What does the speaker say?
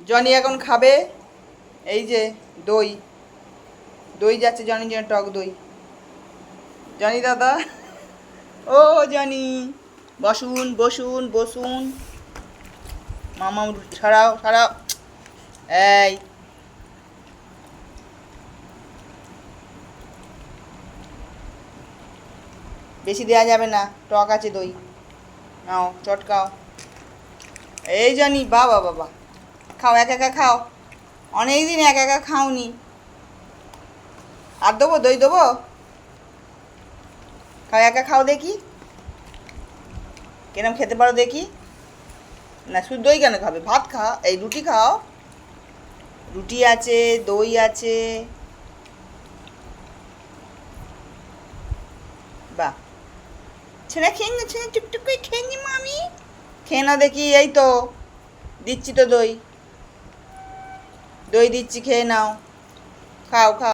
Johnny এখন খাবে এই যে দই দই যাচ্ছে জনির জন্য, টক দই। জনি দাদা, ও জনি, বসুন বসুন বসুন। মামা ছাড়াও ছাড়াও, এই বেশি দেওয়া যাবে না, টক আছে দই, নাও চটকাও। এই জানি, বাবা বাবা, খাও একা একা খাও, অনেক দিন একা একা খাওনি। আর দেবো দই দেবো, খাও একা খাও দেখি কেরম খেতে পারো দেখি। না শুধু দই কেন খাবে, ভাত খাও, এই রুটি খাও, রুটি আছে দই আছে। বাহ, ছেড়ে খেয়ে না, ছেড়ে টুকটুক করে খেয়ে নি মামি, খেয়ে না দেখি। এই তো দিচ্ছি তো দই, দই দিচ্ছি, খেয়ে নাও, খাও খাও।